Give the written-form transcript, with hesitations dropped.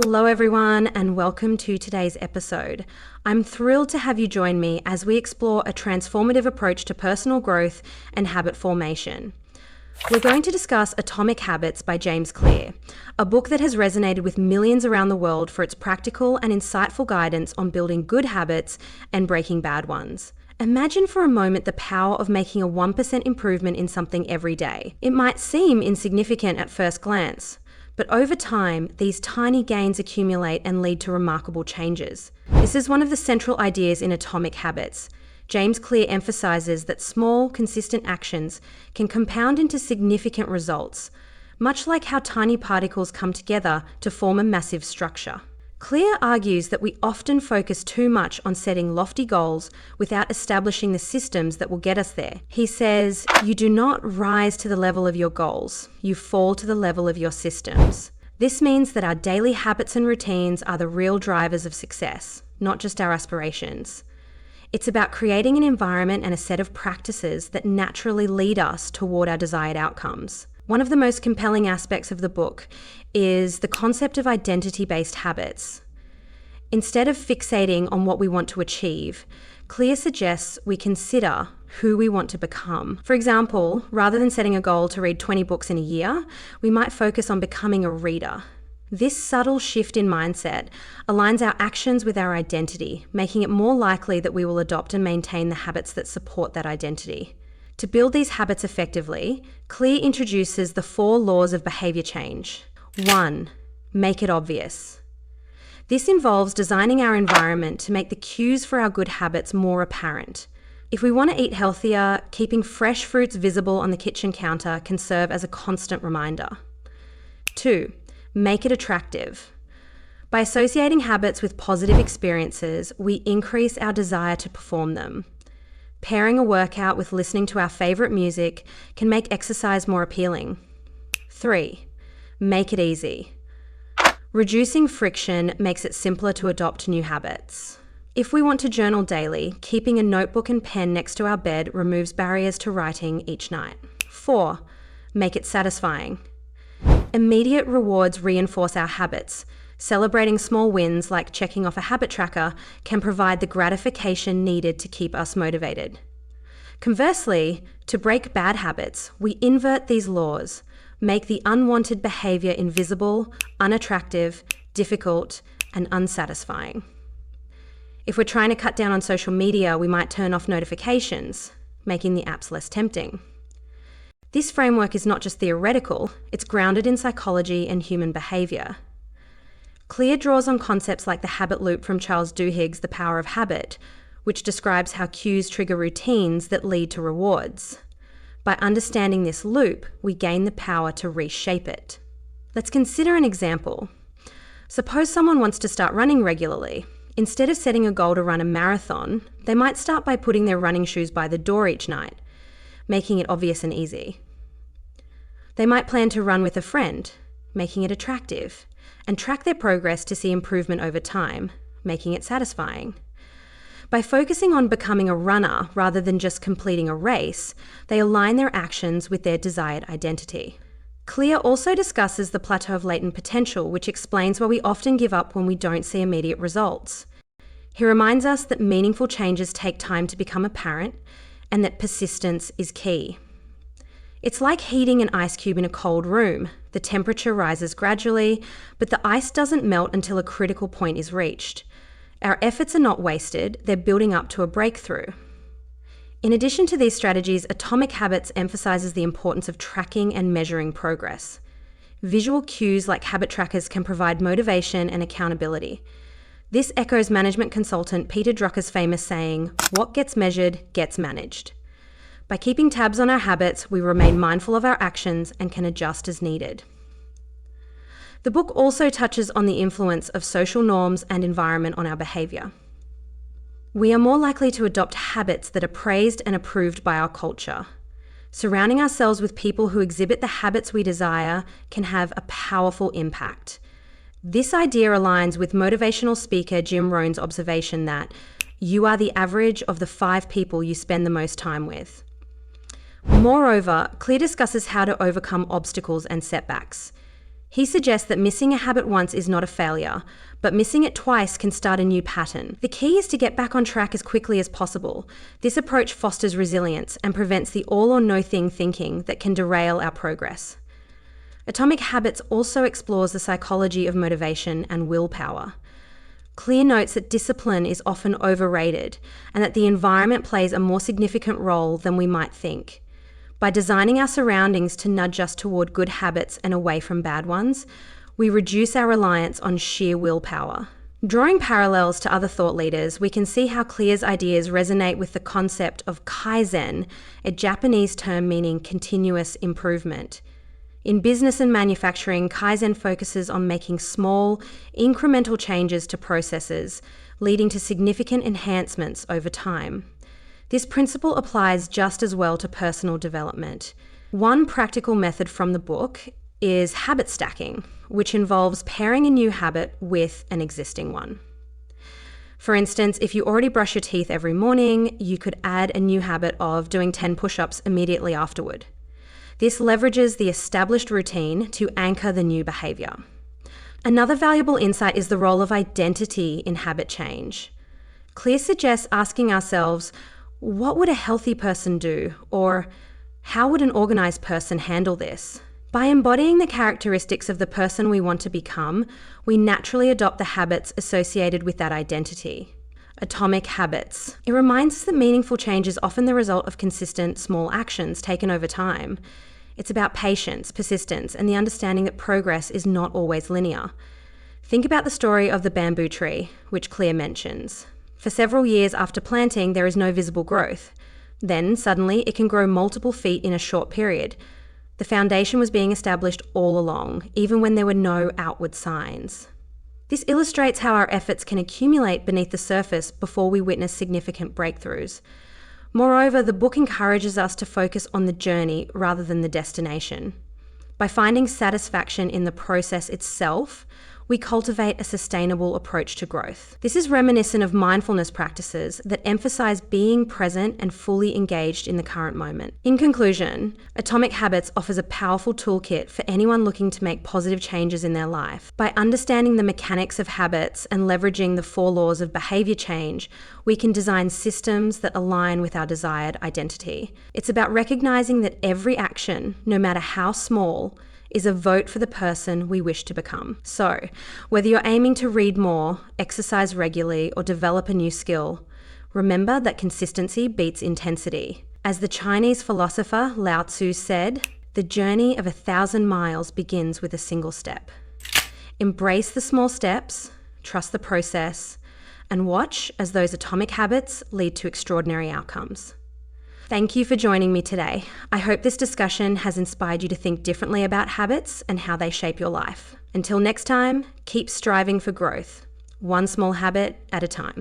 Hello everyone and welcome to today's episode. I'm thrilled to have you join me as we explore a transformative approach to personal growth and habit formation. We're going to discuss Atomic Habits by James Clear, a book that has resonated with millions around the world for its practical and insightful guidance on building good habits and breaking bad ones. Imagine for a moment the power of making a 1% improvement in something every day. It might seem insignificant at first glance, but over time, these tiny gains accumulate and lead to remarkable changes. This is one of the central ideas in Atomic Habits. James Clear emphasizes that small, consistent actions can compound into significant results, much like how tiny particles come together to form a massive structure. Clear argues that we often focus too much on setting lofty goals without establishing the systems that will get us there. He says, "You do not rise to the level of your goals, you fall to the level of your systems." This means that our daily habits and routines are the real drivers of success, not just our aspirations. It's about creating an environment and a set of practices that naturally lead us toward our desired outcomes. One of the most compelling aspects of the book is the concept of identity-based habits. Instead of fixating on what we want to achieve, Clear suggests we consider who we want to become. For example, rather than setting a goal to read 20 books in a year, we might focus on becoming a reader. This subtle shift in mindset aligns our actions with our identity, making it more likely that we will adopt and maintain the habits that support that identity. To build these habits effectively, Clear introduces the 4 laws of behavior change. 1. Make it obvious. This involves designing our environment to make the cues for our good habits more apparent. If we want to eat healthier, keeping fresh fruits visible on the kitchen counter can serve as a constant reminder. 2. Make it attractive. By associating habits with positive experiences, we increase our desire to perform them. Pairing a workout with listening to our favorite music can make exercise more appealing. 3. Make it easy. Reducing friction makes it simpler to adopt new habits. If we want to journal daily, keeping a notebook and pen next to our bed removes barriers to writing each night. 4. Make it satisfying. Immediate rewards reinforce our habits. Celebrating small wins like checking off a habit tracker can provide the gratification needed to keep us motivated. Conversely, to break bad habits, we invert these laws, make the unwanted behavior invisible, unattractive, difficult, and unsatisfying. If we're trying to cut down on social media, we might turn off notifications, making the apps less tempting. This framework is not just theoretical, it's grounded in psychology and human behavior. Clear draws on concepts like the habit loop from Charles Duhigg's The Power of Habit, which describes how cues trigger routines that lead to rewards. By understanding this loop, we gain the power to reshape it. Let's consider an example. Suppose someone wants to start running regularly. Instead of setting a goal to run a marathon, they might start by putting their running shoes by the door each night, making it obvious and easy. They might plan to run with a friend, making it attractive, and track their progress to see improvement over time, making it satisfying. By focusing on becoming a runner rather than just completing a race, they align their actions with their desired identity. Clear also discusses the plateau of latent potential, which explains why we often give up when we don't see immediate results. He reminds us that meaningful changes take time to become apparent and that persistence is key. It's like heating an ice cube in a cold room. The temperature rises gradually, but the ice doesn't melt until a critical point is reached. Our efforts are not wasted, they're building up to a breakthrough. In addition to these strategies, Atomic Habits emphasizes the importance of tracking and measuring progress. Visual cues like habit trackers can provide motivation and accountability. This echoes management consultant Peter Drucker's famous saying, "What gets measured gets managed." By keeping tabs on our habits, we remain mindful of our actions and can adjust as needed. The book also touches on the influence of social norms and environment on our behavior. We are more likely to adopt habits that are praised and approved by our culture. Surrounding ourselves with people who exhibit the habits we desire can have a powerful impact. This idea aligns with motivational speaker Jim Rohn's observation that you are the average of the 5 people you spend the most time with. Moreover, Clear discusses how to overcome obstacles and setbacks. He suggests that missing a habit once is not a failure, but missing it twice can start a new pattern. The key is to get back on track as quickly as possible. This approach fosters resilience and prevents the all-or-nothing thinking that can derail our progress. Atomic Habits also explores the psychology of motivation and willpower. Clear notes that discipline is often overrated and that the environment plays a more significant role than we might think. By designing our surroundings to nudge us toward good habits and away from bad ones, we reduce our reliance on sheer willpower. Drawing parallels to other thought leaders, we can see how Clear's ideas resonate with the concept of Kaizen, a Japanese term meaning continuous improvement. In business and manufacturing, Kaizen focuses on making small, incremental changes to processes, leading to significant enhancements over time. This principle applies just as well to personal development. One practical method from the book is habit stacking, which involves pairing a new habit with an existing one. For instance, if you already brush your teeth every morning, you could add a new habit of doing 10 push-ups immediately afterward. This leverages the established routine to anchor the new behavior. Another valuable insight is the role of identity in habit change. Clear suggests asking ourselves, what would a healthy person do? Or how would an organized person handle this? By embodying the characteristics of the person we want to become, we naturally adopt the habits associated with that identity. Atomic habits. It reminds us that meaningful change is often the result of consistent, small actions taken over time. It's about patience, persistence, and the understanding that progress is not always linear. Think about the story of the bamboo tree, which Clear mentions. For several years after planting, there is no visible growth. Then, suddenly, it can grow multiple feet in a short period. The foundation was being established all along, even when there were no outward signs. This illustrates how our efforts can accumulate beneath the surface before we witness significant breakthroughs. Moreover, the book encourages us to focus on the journey rather than the destination. By finding satisfaction in the process itself, we cultivate a sustainable approach to growth. This is reminiscent of mindfulness practices that emphasize being present and fully engaged in the current moment. In conclusion, Atomic Habits offers a powerful toolkit for anyone looking to make positive changes in their life. By understanding the mechanics of habits and leveraging the 4 laws of behavior change, we can design systems that align with our desired identity. It's about recognizing that every action, no matter how small, is a vote for the person we wish to become. So, whether you're aiming to read more, exercise regularly, or develop a new skill, remember that consistency beats intensity. As the Chinese philosopher Lao Tzu said, the journey of 1,000 miles begins with a single step. Embrace the small steps, trust the process, and watch as those atomic habits lead to extraordinary outcomes. Thank you for joining me today. I hope this discussion has inspired you to think differently about habits and how they shape your life. Until next time, keep striving for growth, one small habit at a time.